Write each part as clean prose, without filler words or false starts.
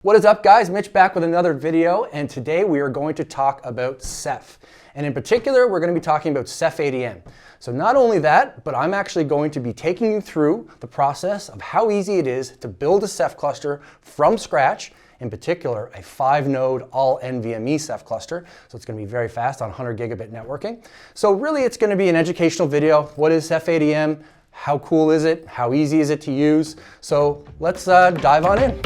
What is up, guys? Mitch back with another video, and today we are going to talk about Ceph. And in particular, we're going to be talking about CephADM. So not only that, but I'm actually going to be taking you through the process of how easy it is to build a Ceph cluster from scratch, in particular a 5-node all-NVMe Ceph cluster. So it's going to be very fast on 100 gigabit networking. So really it's going to be an educational video. What is CephADM? How cool is it? How easy is it to use? So let's dive on in.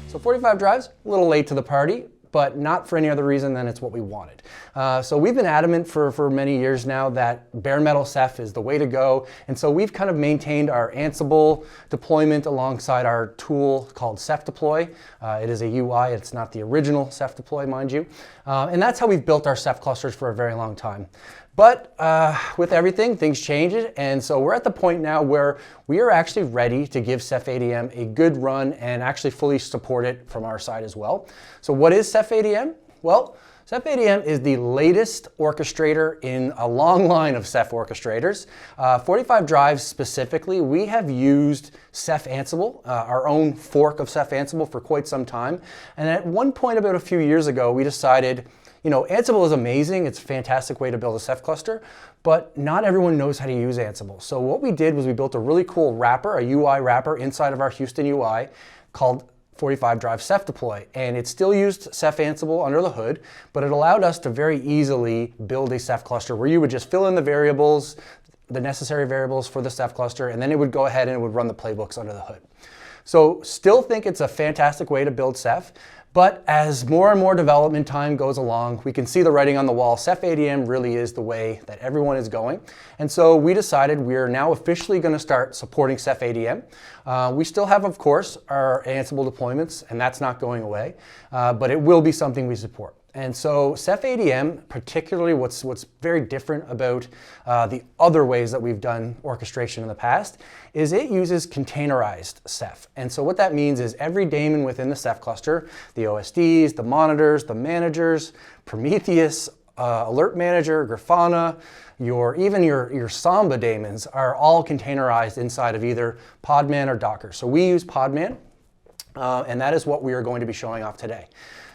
So 45 drives, a little late to the party, but not for any other reason than it's what we wanted. So we've been adamant for many years now that bare metal Ceph is the way to go. And so we've kind of maintained our Ansible deployment alongside our tool called Ceph Deploy. It is a UI, it's not the original Ceph Deploy, mind you. And that's how we've built our Ceph clusters for a very long time. But with everything, things change, and so we're at the point now where we are actually ready to give CephADM a good run and actually fully support it from our side as well. So what is CephADM? Well, CephADM is the latest orchestrator in a long line of Ceph orchestrators. 45 drives specifically, we have used Ceph Ansible, our own fork of Ceph Ansible, for quite some time. And at one point about a few years ago, we decided, you know, Ansible is amazing. It's a fantastic way to build a Ceph cluster, but not everyone knows how to use Ansible. So what we did was we built a really cool wrapper, a UI wrapper inside of our Houston UI called 45 drive Ceph Deploy. And it still used Ceph Ansible under the hood, but it allowed us to very easily build a Ceph cluster where you would just fill in the variables, the necessary variables for the Ceph cluster, and then it would go ahead and it would run the playbooks under the hood. So still think it's a fantastic way to build Ceph. But as more and more development time goes along, we can see the writing on the wall. CephADM really is the way that everyone is going. And so we decided we are now officially going to start supporting CephADM. We still have, of course, our Ansible deployments, and that's not going away, but it will be something we support. And so CephADM, particularly what's very different about the other ways that we've done orchestration in the past, is it uses containerized Ceph. And so what that means is every daemon within the Ceph cluster, the OSDs, the monitors, the managers, Prometheus, Alert Manager, Grafana, even your Samba daemons are all containerized inside of either Podman or Docker. So we use Podman, and that is what we are going to be showing off today.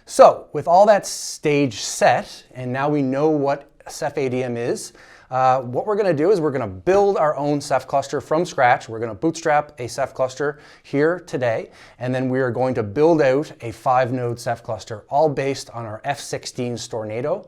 So with all that stage set, and now we know what CephADM is, what we're going to do is we're going to build our own Ceph cluster from scratch. We're going to bootstrap a Ceph cluster here today, and then we are going to build out a 5-node Ceph cluster, all based on our F16 Stornado,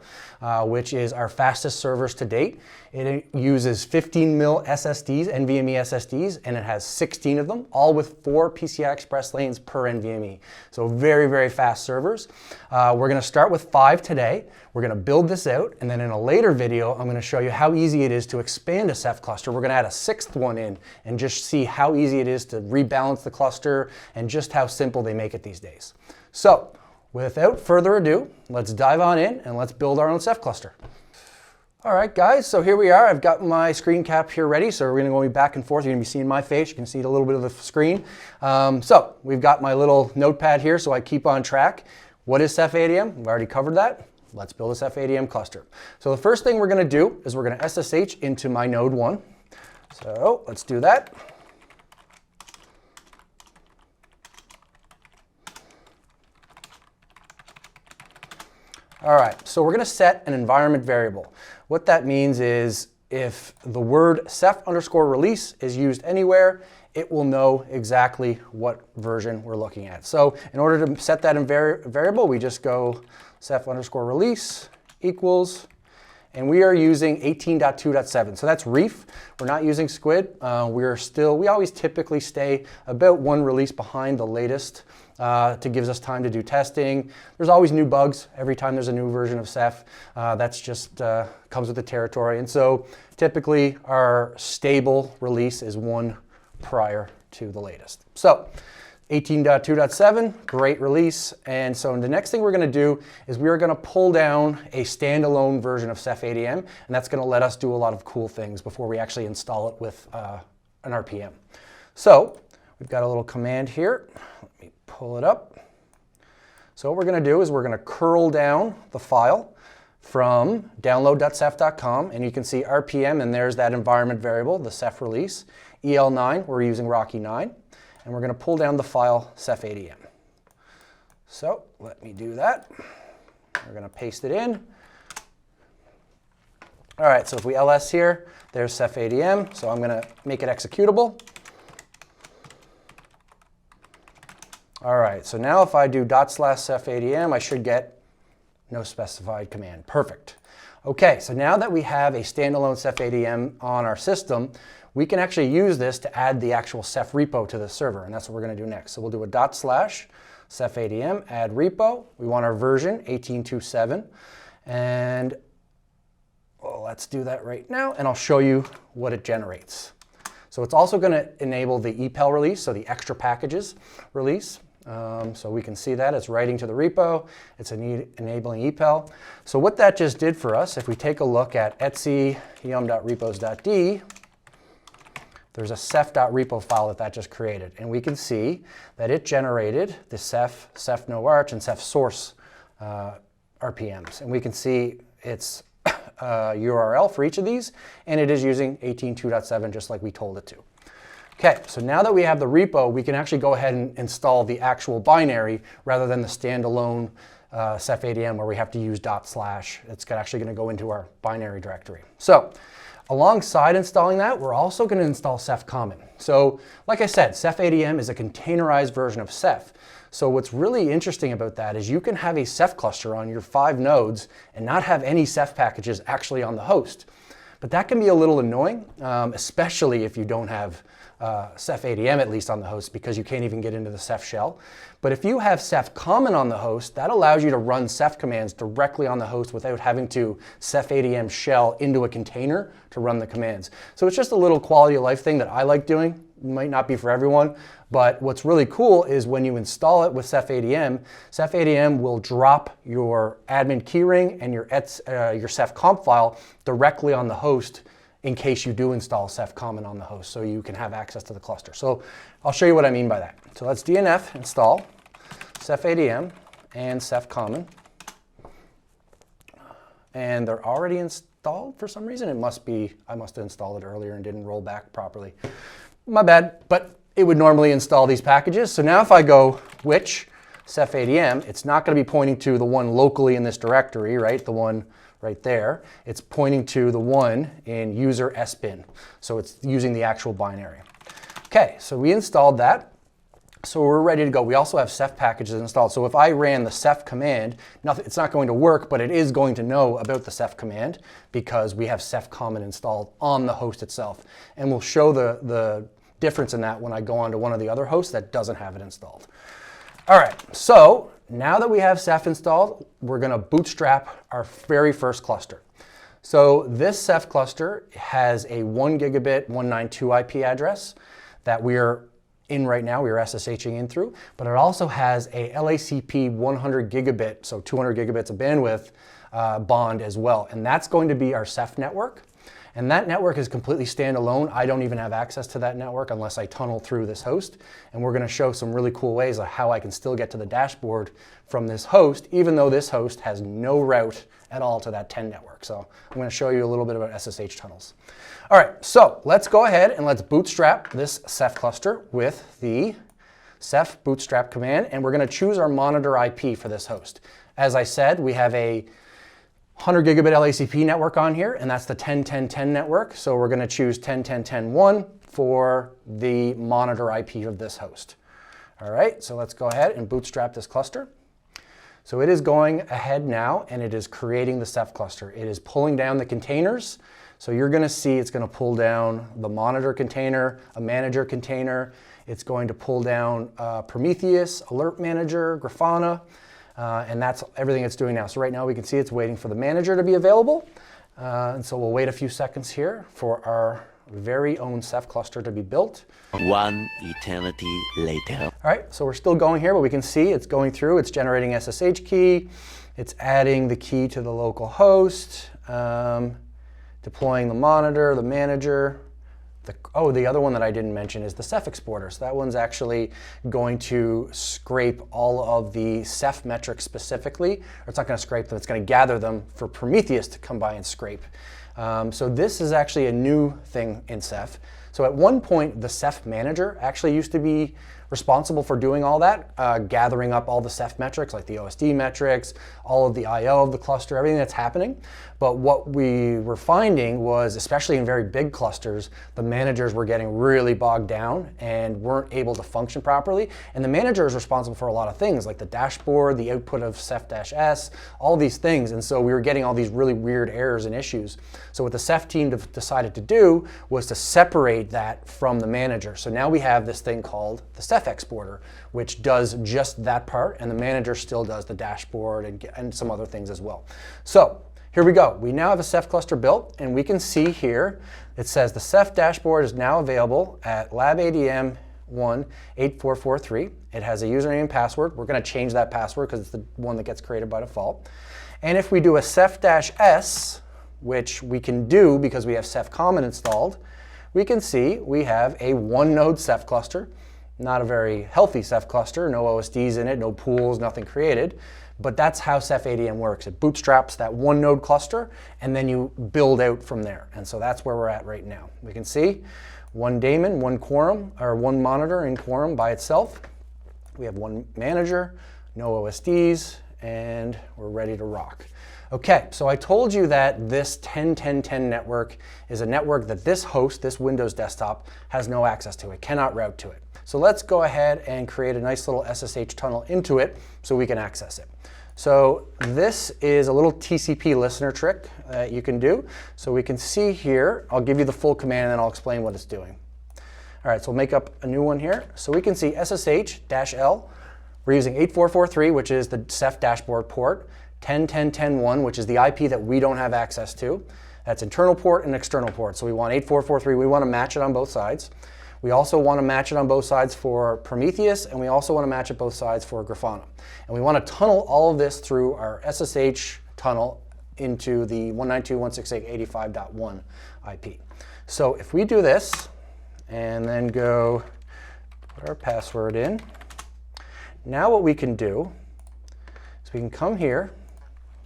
which is our fastest servers to date. It uses 15 mil SSDs, NVMe SSDs, and it has 16 of them, all with 4 PCI Express lanes per NVMe. So very, very fast servers. We're going to start with 5 today. We're going to build this out, and then in a later video, I'm going to show you how easy it is to expand a Ceph cluster. We're going to add a 6th one in and just see how easy it is to rebalance the cluster and just how simple they make it these days. So without further ado, let's dive on in and let's build our own Ceph cluster. All right, guys, so here we are. I've got my screen cap here ready, so we're going to go back and forth. You're going to be seeing my face. You can see a little bit of the screen. So we've got my little notepad here, so I keep on track. What is CephADM? We've already covered that. Let's build a CephADM cluster. So the first thing we're going to do is we're going to SSH into my node 1. So let's do that. All right, so we're going to set an environment variable. What that means is if the word Ceph_release is used anywhere, it will know exactly what version we're looking at. So in order to set that in variable, we just go Ceph_release equals, and we are using 18.2.7. So that's Reef. We're not using Squid. We always typically stay about 1 release behind the latest to gives us time to do testing. There's always new bugs every time there's a new version of Ceph. That's just comes with the territory. And so typically our stable release is 1 prior to the latest. So 18.2.7, great release. And so the next thing we're going to do is we are going to pull down a standalone version of CephADM, and that's going to let us do a lot of cool things before we actually install it with an RPM. So we've got a little command here. Let me pull it up. So what we're going to do is we're going to curl down the file from download.ceph.com, and you can see RPM, and there's that environment variable, the Ceph release. EL9, we're using Rocky 9. And we're going to pull down the file CephADM. So let me do that. We're going to paste it in. All right, so if we ls here, there's CephADM. So I'm going to make it executable. All right, so now if I do /CephADM, I should get no specified command. Perfect. Okay, so now that we have a standalone CephADM on our system, we can actually use this to add the actual Ceph repo to the server, and that's what we're going to do next. So we'll do a /CephADM, add repo. We want our version, 18.2.7, and let's do that right now, and I'll show you what it generates. So it's also going to enable the EPEL release, so the extra packages release. So we can see that it's writing to the repo, it's enabling EPEL. So what that just did for us, if we take a look at etc yum.repos.d, there's a ceph.repo file that just created, and we can see that it generated the Ceph, Ceph no arch, and Ceph source RPMs, and we can see its URL for each of these, and it is using 18.2.7 just like we told it to. Okay, so now that we have the repo, we can actually go ahead and install the actual binary rather than the standalone CephADM where we have to use /. It's actually going to go into our binary directory. So alongside installing that, we're also going to install Ceph Common. So like I said, CephADM is a containerized version of Ceph. So what's really interesting about that is you can have a Ceph cluster on your 5 nodes and not have any Ceph packages actually on the host. But that can be a little annoying, especially if you don't have CephADM at least on the host, because you can't even get into the Ceph shell. But if you have Ceph Common on the host, that allows you to run Ceph commands directly on the host without having to CephADM shell into a container to run the commands. So it's just a little quality of life thing that I like doing. It might not be for everyone, but what's really cool is when you install it with CephADM, CephADM will drop your admin keyring and your Ceph comp file directly on the host in case you do install Ceph Common on the host, so you can have access to the cluster. So I'll show you what I mean by that. So let's DNF install CephADM and Ceph Common. And they're already installed for some reason. It must be, I must have installed it earlier and didn't roll back properly. My bad, but it would normally install these packages. So now if I go which CephADM, it's not going to be pointing to the one locally in this directory, right? The one right there. It's pointing to the one in user sbin. So it's using the actual binary. Okay, so we installed that. So we're ready to go. We also have Ceph packages installed. So if I ran the Ceph command, it's not going to work, but it is going to know about the Ceph command because we have Ceph Common installed on the host itself. And we'll show the difference in that when I go on to one of the other hosts that doesn't have it installed. All right, so now that we have Ceph installed, we're going to bootstrap our very first cluster. So this Ceph cluster has a 1 gigabit 192 IP address that we're in right now, we are SSHing in through, but it also has a LACP 100 gigabit, so 200 gigabits of bandwidth bond as well. And that's going to be our Ceph network. And that network is completely standalone. I don't even have access to that network unless I tunnel through this host. And we're going to show some really cool ways of how I can still get to the dashboard from this host, even though this host has no route at all to that 10 network. So I'm going to show you a little bit about SSH tunnels. All right, so let's go ahead and let's bootstrap this Ceph cluster with the Ceph bootstrap command. And we're going to choose our monitor IP for this host. As I said, we have a 100 gigabit LACP network on here, and that's the 10.10.10 network. So we're going to choose 10.10.10.1 for the monitor IP of this host. All right, so let's go ahead and bootstrap this cluster. So it is going ahead now, and it is creating the Ceph cluster. It is pulling down the containers. So you're going to see it's going to pull down the monitor container, a manager container. It's going to pull down Prometheus, alert manager, Grafana. And that's everything it's doing now. So right now we can see it's waiting for the manager to be available. And so we'll wait a few seconds here for our very own Ceph cluster to be built. One eternity later. All right, so we're still going here, but we can see it's going through, it's generating SSH key, it's adding the key to the local host, deploying the monitor, the manager. The other one that I didn't mention is the Ceph exporter. So that one's actually going to scrape all of the Ceph metrics specifically, or it's not going to scrape them, it's going to gather them for Prometheus to come by and scrape. So this is actually a new thing in Ceph. So at one point, the Ceph manager actually used to be responsible for doing all that, gathering up all the Ceph metrics, like the OSD metrics, all of the I/O of the cluster, everything that's happening. But what we were finding was, especially in very big clusters, the managers were getting really bogged down and weren't able to function properly. And the manager is responsible for a lot of things, like the dashboard, the output of Ceph-S, all these things. And so we were getting all these really weird errors and issues. So what the Ceph team decided to do was to separate that from the manager. So now we have this thing called the Ceph exporter, which does just that part, and the manager still does the dashboard and some other things as well. So here we go. We now have a Ceph cluster built, and we can see here it says the Ceph dashboard is now available at LabADM 18443. It has a username and password. We're going to change that password because it's the one that gets created by default. And if we do a Ceph-S, which we can do because we have Ceph Common installed, we can see we have a one-node Ceph cluster. Not a very healthy Ceph cluster, no OSDs in it, no pools, nothing created. But that's how CephADM works. It bootstraps that one node cluster, and then you build out from there. And so that's where we're at right now. We can see one daemon, one quorum, or one monitor in quorum by itself. We have one manager, no OSDs, and we're ready to rock. Okay, so I told you that this 10-10-10 network is a network that this host, this Windows desktop, has no access to. It cannot route to it. So let's go ahead and create a nice little SSH tunnel into it so we can access it. So this is a little TCP listener trick that you can do. So we can see here, I'll give you the full command and then I'll explain what it's doing. All right, so we'll make up a new one here. So we can see SSH-L. We're using 8443, which is the Ceph dashboard port. 10.10.10.1, which is the IP that we don't have access to. That's internal port and external port. So we want 8443. We want to match it on both sides. We also want to match it on both sides for Prometheus, and we also want to match it both sides for Grafana. And we want to tunnel all of this through our SSH tunnel into the 192.168.85.1 IP. So if we do this and then go put our password in, now what we can do is we can come here,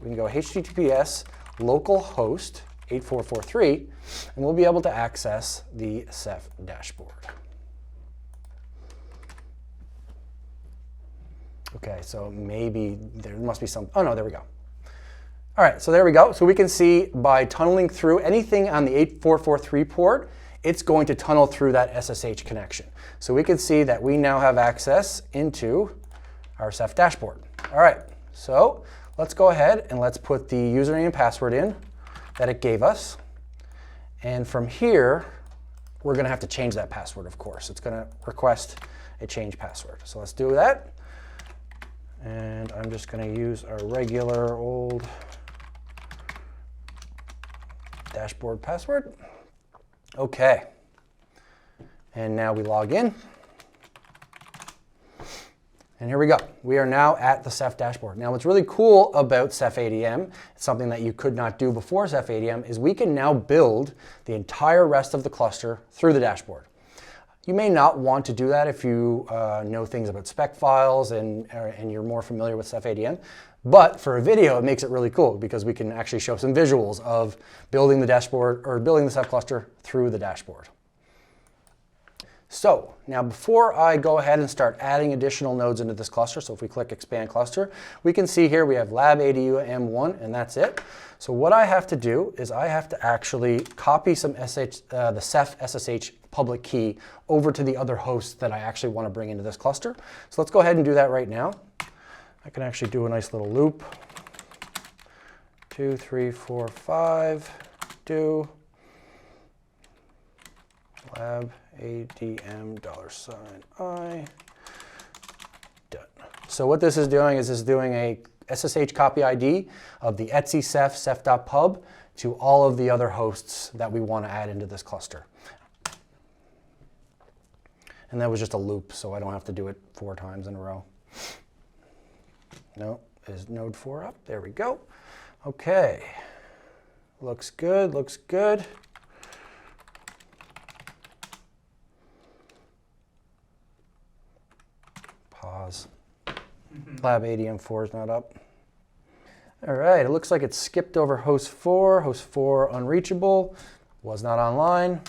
we can go HTTPS localhost 8443, and we'll be able to access the Ceph dashboard. Okay, so maybe there must be some, oh no, there we go. All right, so there we go. So we can see by tunneling through anything on the 8443 port, it's going to tunnel through that SSH connection. So we can see that we now have access into our Ceph dashboard. All right, so let's go ahead and let's put the username and password in that it gave us. And from here, we're going to have to change that password, of course. It's going to request a change password. So let's do that. And I'm just going to use our regular old dashboard password. OK. And now we log in. And here we go. We are now at the Ceph dashboard. Now what's really cool about CephADM, something that you could not do before CephADM, is we can now build the entire rest of the cluster through the dashboard. You may not want to do that if you know things about spec files and you're more familiar with CephADM. But for a video, it makes it really cool because we can actually show some visuals of building the dashboard or building the Ceph cluster through the dashboard. So now before I go ahead and start adding additional nodes into this cluster, so if we click expand cluster, we can see here we have LabADM1 and that's it. So what I have to do is I have to actually copy some the Ceph SSH public key over to the other hosts that I actually want to bring into this cluster. So let's go ahead and do that right now. I can actually do a nice little loop. 2, 3, 4, 5, do LabADM $i. Done. So what this is doing is doing a SSH copy ID of the etc ceph ceph.pub to all of the other hosts that we want to add into this cluster. And that was just a loop, so I don't have to do it 4 times in a row. No, is node 4 up? There we go. Okay. Looks good, looks good. Pause. CephADM 4 is not up. All right, it looks like it skipped over host 4. Host 4 unreachable, was not online.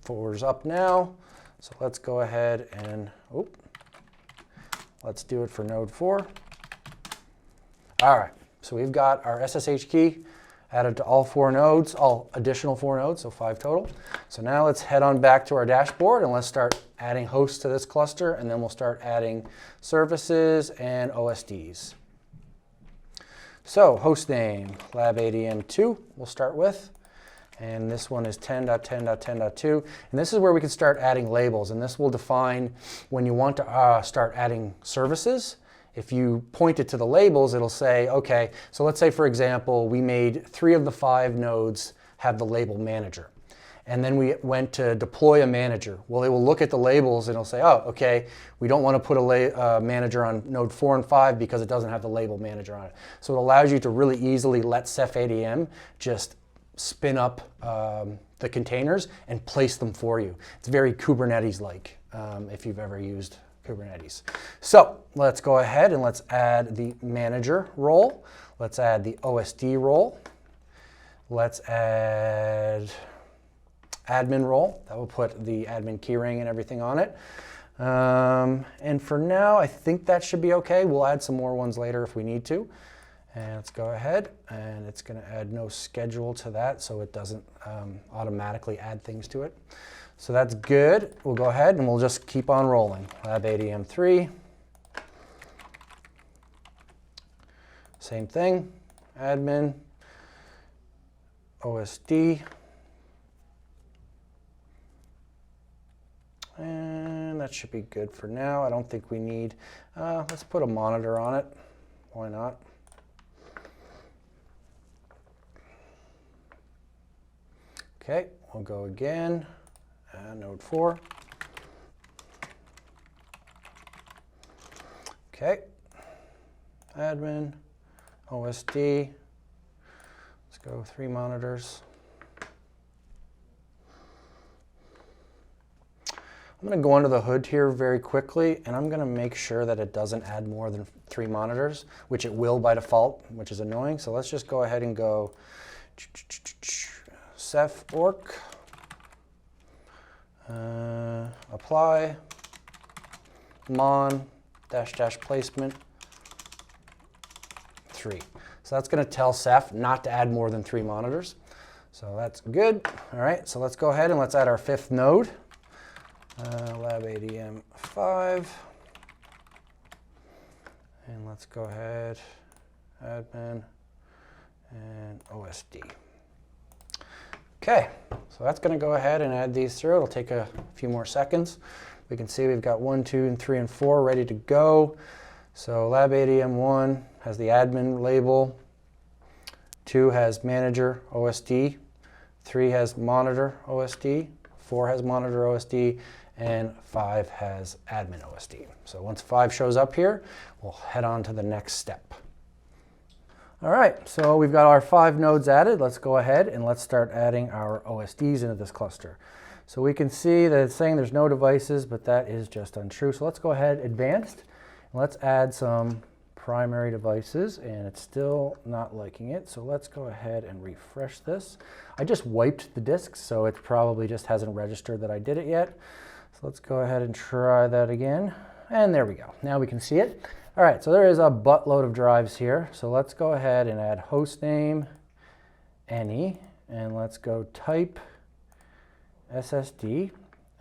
4 is up now. So let's go ahead and, let's do it for node 4. All right, so we've got our SSH key added to all 4 nodes, all additional 4 nodes, so 5 total. So now let's head on back to our dashboard and let's start adding hosts to this cluster, and then we'll start adding services and OSDs. So host name, CephADM2 we'll start with. And this one is 10.10.10.2. And this is where we can start adding labels. And this will define when you want to start adding services. If you point it to the labels, it'll say, okay, so let's say, for example, we made 3 of the 5 nodes have the label manager. And then we went to deploy a manager. Well, it will look at the labels and it'll say, oh, okay, we don't want to put a manager on node 4 and 5 because it doesn't have the label manager on it. So it allows you to really easily let CephADM just spin up the containers and place them for you. It's very Kubernetes-like if you've ever used Kubernetes. So let's go ahead and let's add the manager role. Let's add the OSD role. Let's add admin role. That will put the admin keyring and everything on it. And for now, I think that should be okay. We'll add some more ones later if we need to. And let's go ahead, and it's going to add no schedule to that, so it doesn't automatically add things to it. So that's good. We'll go ahead and we'll just keep on rolling. CephADM3. Same thing. Admin. OSD. And that should be good for now. I don't think we need, let's put a monitor on it. Why not? Okay, we'll go again, node 4. Okay, admin, OSD. Let's go 3 monitors. I'm going to go under the hood here very quickly, and I'm going to make sure that it doesn't add more than 3 monitors, which it will by default, which is annoying. So let's just go ahead and go Ceph orc, apply, mon, -- placement, 3. So that's going to tell Ceph not to add more than 3 monitors. So that's good. All right, so let's go ahead and let's add our 5th node, CephADM5. And let's go ahead, admin, and OSD. Okay, so that's going to go ahead and add these through. It'll take a few more seconds. We can see we've got 1, 2, and 3, and 4 ready to go. So CephADM1 has the admin label, 2 has manager OSD, 3 has monitor OSD, 4 has monitor OSD, and 5 has admin OSD. So once 5 shows up here, we'll head on to the next step. All right, so we've got our 5 nodes added. Let's go ahead and let's start adding our OSDs into this cluster. So we can see that it's saying there's no devices, but that is just untrue. So let's go ahead, advanced, and let's add some primary devices, and it's still not liking it. So let's go ahead and refresh this. I just wiped the disks, so it probably just hasn't registered that I did it yet. So let's go ahead and try that again. And there we go. Now we can see it. All right, so there is a buttload of drives here. So let's go ahead and add hostname, any, and let's go type SSD.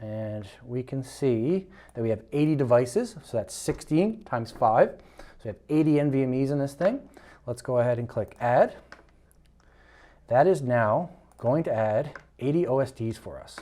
And we can see that we have 80 devices. So that's 16 times 5. So we have 80 NVMEs in this thing. Let's go ahead and click add. That is now going to add 80 OSDs for us.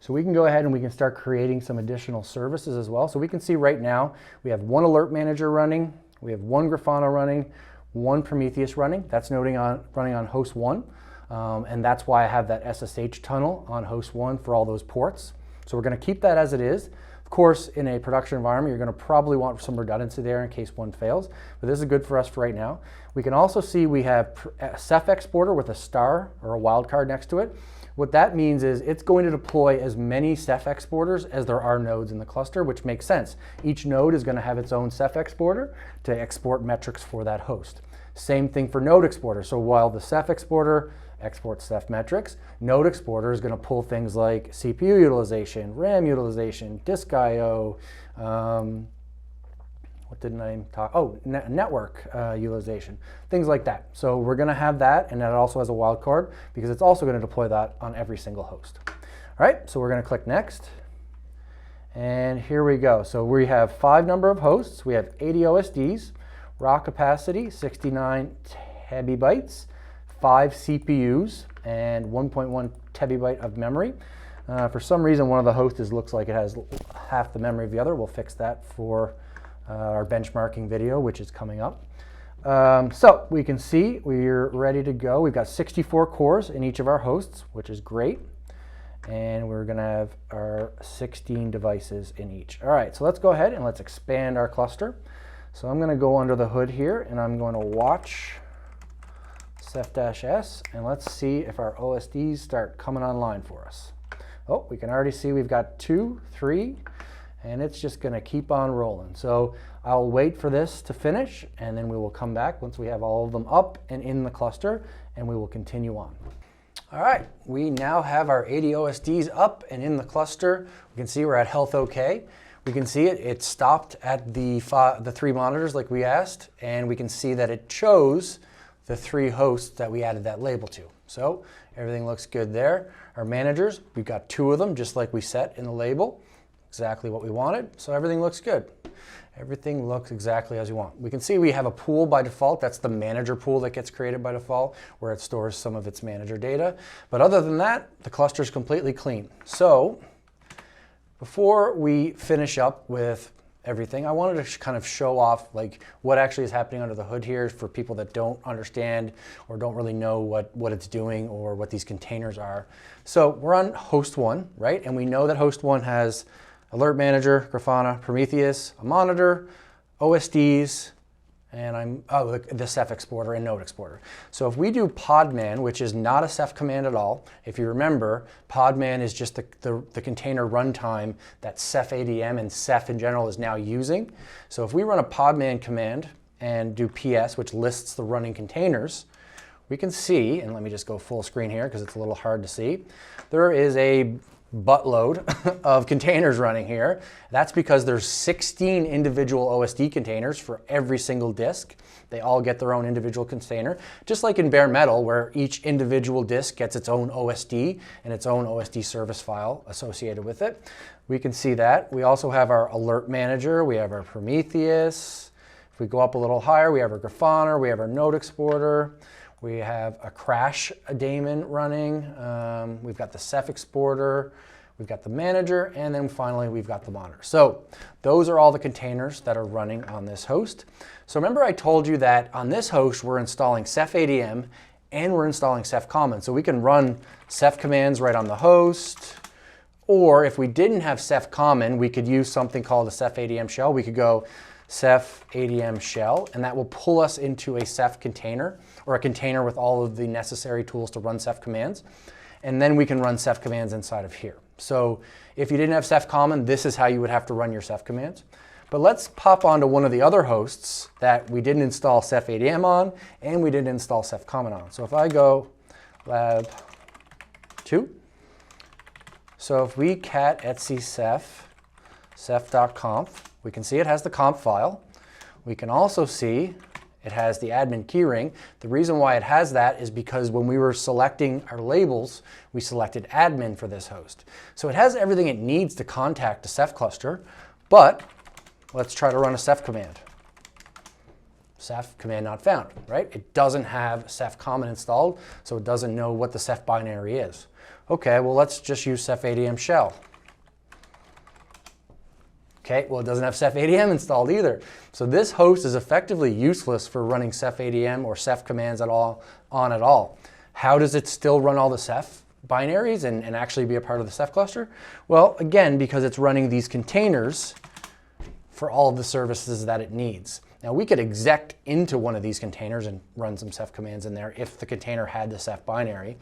So we can go ahead and we can start creating some additional services as well. So we can see right now we have 1 alert manager running, we have 1 Grafana running, one Prometheus running. That's running on host 1. And that's why I have that SSH tunnel on host 1 for all those ports. So we're going to keep that as it is. Of course, in a production environment, you're going to probably want some redundancy there in case one fails, but this is good for us for right now. We can also see we have a Ceph exporter with a star or a wildcard next to it. What that means is it's going to deploy as many Ceph exporters as there are nodes in the cluster, which makes sense. Each node is going to have its own Ceph exporter to export metrics for that host. Same thing for node exporter. So while the Ceph exporter exports Ceph metrics, node exporter is going to pull things like CPU utilization, RAM utilization, disk I/O, what didn't I talk? Oh, network utilization, things like that. So we're going to have that, and that also has a wildcard because it's also going to deploy that on every single host. All right, so we're going to click next. And here we go. So we have 5 number of hosts. We have 80 OSDs, raw capacity, 69 tebibytes, 5 CPUs, and 1.1 tebibyte of memory. For some reason, one of the hosts looks like it has half the memory of the other. We'll fix that for our benchmarking video, which is coming up. So we can see we're ready to go. We've got 64 cores in each of our hosts, which is great. And we're going to have our 16 devices in each. All right, so let's go ahead and let's expand our cluster. So I'm going to go under the hood here, and I'm going to watch Ceph-S, and let's see if our OSDs start coming online for us. Oh, we can already see we've got 2, 3, and it's just going to keep on rolling. So I'll wait for this to finish, and then we will come back once we have all of them up and in the cluster, and we will continue on. All right, we now have our 80 OSDs up and in the cluster. We can see we're at health OK. We can see it stopped at the 3 monitors like we asked, and we can see that it chose the 3 hosts that we added that label to. So everything looks good there. Our managers, we've got 2 of them just like we set in the label, exactly what we wanted. So everything looks good. Everything looks exactly as we want. We can see we have a pool by default. That's the manager pool that gets created by default, where it stores some of its manager data. But other than that, the cluster is completely clean. So before we finish up with everything, I wanted to kind of show off like what actually is happening under the hood here for people that don't understand or don't really know what it's doing or what these containers are. So we're on host 1, right? And we know that host 1 has Alert Manager, Grafana, Prometheus, a monitor, OSDs, and the Ceph exporter and node exporter. So if we do podman, which is not a Ceph command at all, if you remember, podman is just the container runtime that CephADM and Ceph in general is now using. So if we run a podman command and do ps, which lists the running containers, we can see, and let me just go full screen here because it's a little hard to see, there is a buttload of containers running here. That's because there's 16 individual OSD containers for every single disk. They all get their own individual container, just like in bare metal, where each individual disk gets its own OSD and its own OSD service file associated with it. We can see that. We also have our alert manager. We have our Prometheus. If we go up a little higher, we have our Grafana. We have our node exporter. We have a crash daemon running. We've got the Ceph exporter. We've got the manager. And then finally, we've got the monitor. So those are all the containers that are running on this host. So remember I told you that on this host, we're installing CephADM and we're installing Ceph Common. So we can run Ceph commands right on the host. Or if we didn't have Ceph Common, we could use something called a CephADM shell. We could go CephADM shell, and that will pull us into a Ceph container, or a container with all of the necessary tools to run Ceph commands. And then we can run Ceph commands inside of here. So if you didn't have Ceph Common, this is how you would have to run your Ceph commands. But let's pop onto one of the other hosts that we didn't install CephADM on, and we didn't install Ceph Common on. So if I go lab 2, so if we cat etc ceph, ceph.conf, we can see it has the conf file. We can also see it has the admin keyring. The reason why it has that is because when we were selecting our labels, we selected admin for this host. So it has everything it needs to contact a Ceph cluster, but let's try to run a Ceph command. Ceph command not found, right? It doesn't have Ceph Common installed, so it doesn't know what the Ceph binary is. Okay, well let's just use CephADM shell. Okay, well, it doesn't have CephADM installed either. So this host is effectively useless for running CephADM or Ceph commands at all. How does it still run all the Ceph binaries and actually be a part of the Ceph cluster? Well, again, because it's running these containers for all of the services that it needs. Now we could exec into one of these containers and run some Ceph commands in there if the container had the Ceph binary.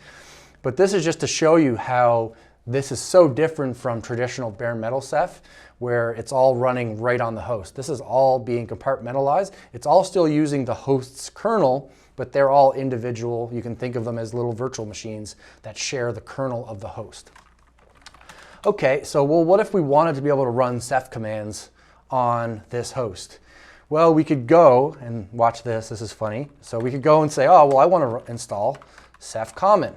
But this is just to show you how this is so different from traditional bare metal Ceph, where it's all running right on the host. This is all being compartmentalized. It's all still using the host's kernel, but they're all individual. You can think of them as little virtual machines that share the kernel of the host. Okay, so well, what if we wanted to be able to run Ceph commands on this host? Well, we could go and watch this. This is funny. So we could go and say, oh, well, I want to install Ceph common.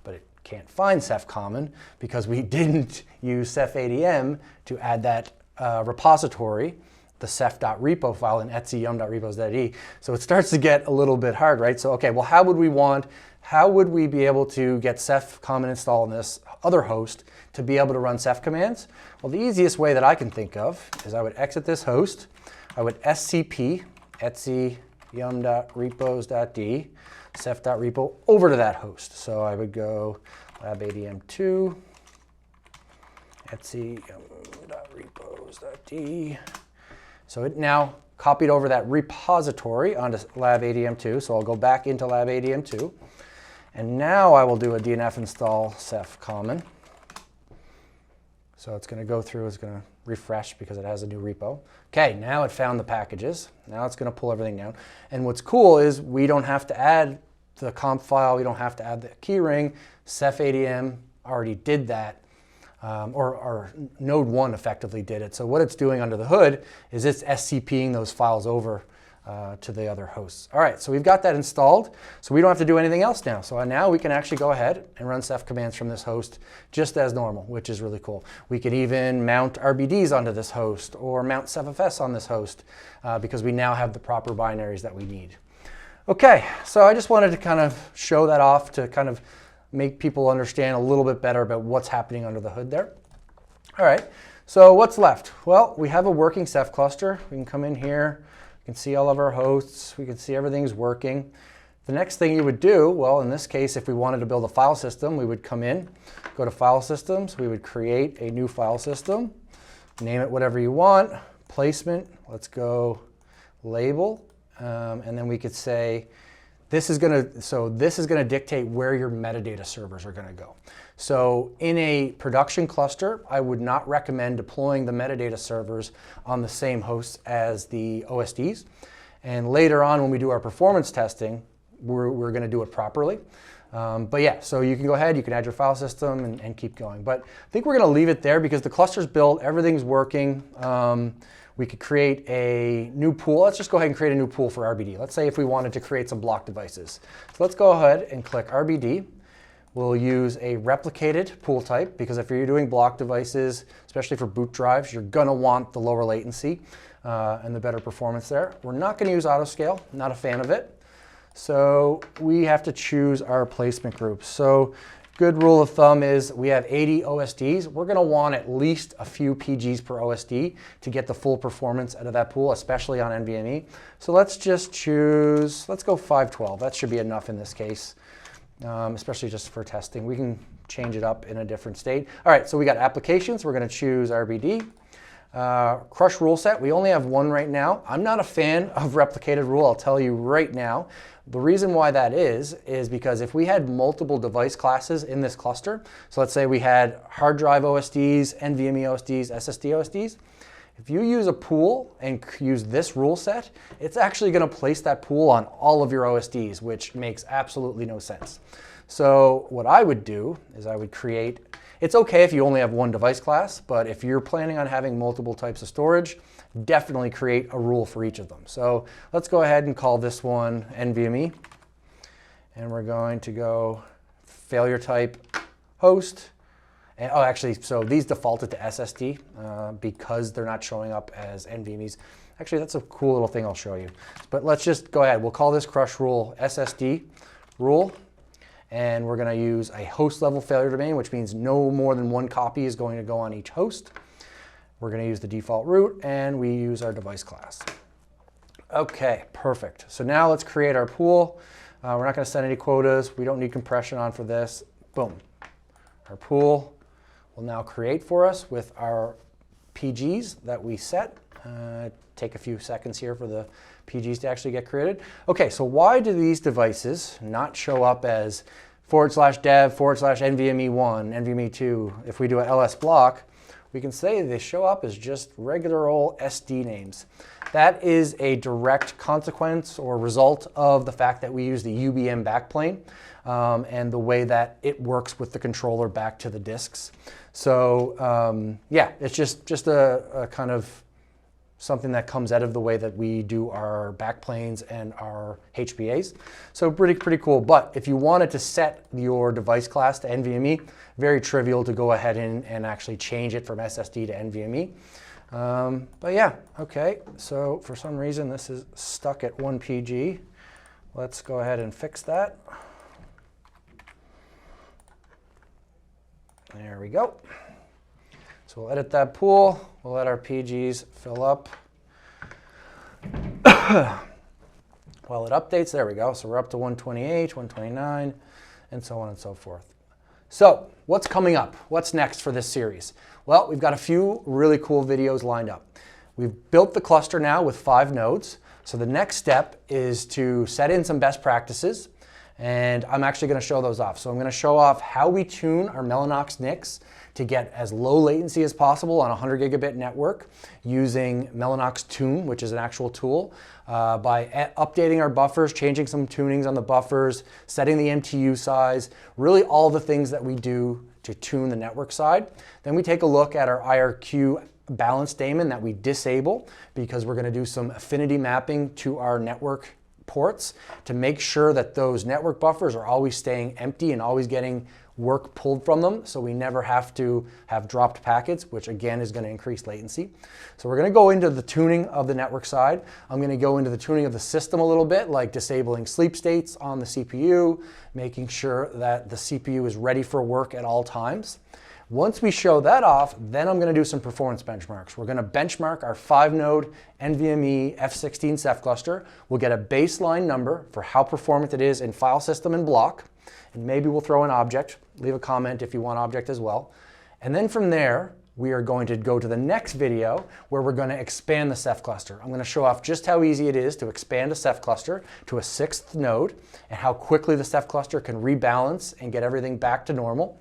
But it can't find Ceph common because we didn't use CephADM to add that repository, the ceph.repo file in etc yum.repos.de. So it starts to get a little bit hard, right? So, okay, well, how would we be able to get Ceph common installed on this other host to be able to run Ceph commands? Well, the easiest way that I can think of is I would exit this host. I would scp etc yum.repos.de ceph.repo over to that host. So I would go labadm2 etc yum.repos.de. So it now copied over that repository onto labadm2. So I'll go back into labadm2. And now I will do a DNF install Ceph common. So it's going to go through, it's going to refresh because it has a new repo. Okay, now it found the packages. Now it's going to pull everything down. And what's cool is we don't have to add the comp file, we don't have to add the keyring. CephADM already did that, or Node 1 effectively did it. So what it's doing under the hood is it's SCPing those files over to the other hosts. All right, so we've got that installed, so we don't have to do anything else now. So now we can actually go ahead and run Ceph commands from this host just as normal, which is really cool. We could even mount RBDs onto this host or mount CephFS on this host because we now have the proper binaries that we need. Okay, so I just wanted to kind of show that off to kind of make people understand a little bit better about what's happening under the hood there. All right, so what's left? Well, we have a working Ceph cluster. We can come in here. We can see all of our hosts. We can see everything's working. The next thing you would do, well, in this case, if we wanted to build a file system, we would come in, go to File Systems. We would create a new file system, name it whatever you want, placement. Let's go label, and then we could say this is going to dictate where your metadata servers are going to go. So in a production cluster, I would not recommend deploying the metadata servers on the same hosts as the OSDs. And later on, when we do our performance testing, we're going to do it properly. But yeah, so you can go ahead, you can add your file system and keep going. But I think we're going to leave it there because the cluster's built, everything's working. We could create a new pool. Let's just go ahead and create a new pool for RBD. Let's say if we wanted to create some block devices. So let's go ahead and click RBD. We'll use a replicated pool type because if you're doing block devices, especially for boot drives, you're going to want the lower latency and the better performance there. We're not going to use autoscale, not a fan of it. So we have to choose our placement groups. So good rule of thumb is we have 80 OSDs. We're going to want at least a few PGs per OSD to get the full performance out of that pool, especially on NVMe. So let's just choose, let's go 512. That should be enough in this case, especially just for testing. We can change it up in a different state. All right, so we got applications. We're going to choose RBD. Crush rule set, we only have one right now. I'm not a fan of replicated rule, I'll tell you right now. The reason why that is because if we had multiple device classes in this cluster, so let's say we had hard drive OSDs, NVMe OSDs, SSD OSDs, if you use a pool and use this rule set, it's actually going to place that pool on all of your OSDs, which makes absolutely no sense. So what I would do is I would create, it's okay if you only have one device class, but if you're planning on having multiple types of storage, definitely create a rule for each of them. So let's go ahead and call this one NVMe. And we're going to go failure type host. And, oh, actually, so these defaulted to SSD because they're not showing up as NVMEs. Actually, that's a cool little thing I'll show you. But let's just go ahead. We'll call this crush rule SSD rule. And we're going to use a host level failure domain, which means no more than one copy is going to go on each host. We're going to use the default root, and we use our device class. Okay, perfect. So now let's create our pool. We're not going to set any quotas. We don't need compression on for this. Boom. Our pool will now create for us with our PGs that we set. Take a few seconds here for the PGs to actually get created. Okay, so why do these devices not show up as /dev/NVMe1, NVMe2? If we do an ls block, we can say they show up as just regular old SD names. That is a direct consequence or result of the fact that we use the UBM backplane and the way that it works with the controller back to the disks. So yeah, it's just a kind of something that comes out of the way that we do our backplanes and our HBAs. So pretty cool. But if you wanted to set your device class to NVMe, very trivial to go ahead and actually change it from SSD to NVMe. But yeah, okay. So for some reason this is stuck at 1 PG. Let's go ahead and fix that. There we go. So we'll edit that pool. We'll let our PGs fill up. While it updates, there we go. So we're up to 128, 129, and so on and so forth. So what's coming up? What's next for this series? Well, we've got a few really cool videos lined up. We've built the cluster now with 5 nodes. So the next step is to set in some best practices, and I'm actually going to show those off. So I'm going to show off how we tune our Mellanox NICs to get as low latency as possible on a 100 gigabit network using Mellanox Tune, which is an actual tool, by updating our buffers, changing some tunings on the buffers, setting the MTU size, really all the things that we do to tune the network side. Then we take a look at our IRQ balance daemon that we disable because we're going to do some affinity mapping to our network ports to make sure that those network buffers are always staying empty and always getting work pulled from them, so we never have to have dropped packets, which again is going to increase latency. So we're going to go into the tuning of the network side. I'm going to go into the tuning of the system a little bit, like disabling sleep states on the CPU, making sure that the CPU is ready for work at all times. Once we show that off, then I'm going to do some performance benchmarks. We're going to benchmark our 5-node NVMe F16 Ceph cluster. We'll get a baseline number for how performant it is in file system and block. And maybe we'll throw an object. Leave a comment if you want object as well. And then from there, we are going to go to the next video where we're going to expand the Ceph cluster. I'm going to show off just how easy it is to expand a Ceph cluster to a 6th node and how quickly the Ceph cluster can rebalance and get everything back to normal.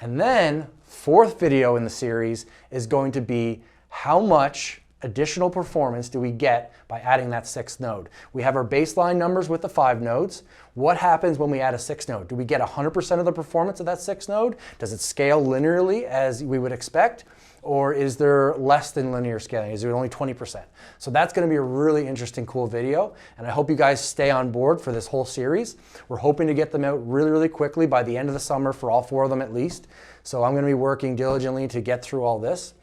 And then 4th video in the series is going to be how much additional performance do we get by adding that 6th node. We have our baseline numbers with the 5 nodes. What happens when we add a 6th node? Do we get 100% of the performance of that 6th node? Does it scale linearly as we would expect? Or is there less than linear scaling? Is it only 20%? So that's going to be a really interesting, cool video. And I hope you guys stay on board for this whole series. We're hoping to get them out really quickly by the end of the summer for all 4 of them at least. So I'm going to be working diligently to get through all this.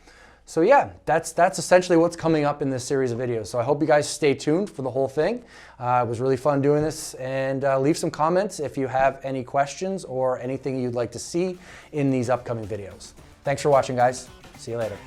So yeah, that's essentially what's coming up in this series of videos. So I hope you guys stay tuned for the whole thing. It was really fun doing this, and leave some comments if you have any questions or anything you'd like to see in these upcoming videos. Thanks for watching, guys. See you later.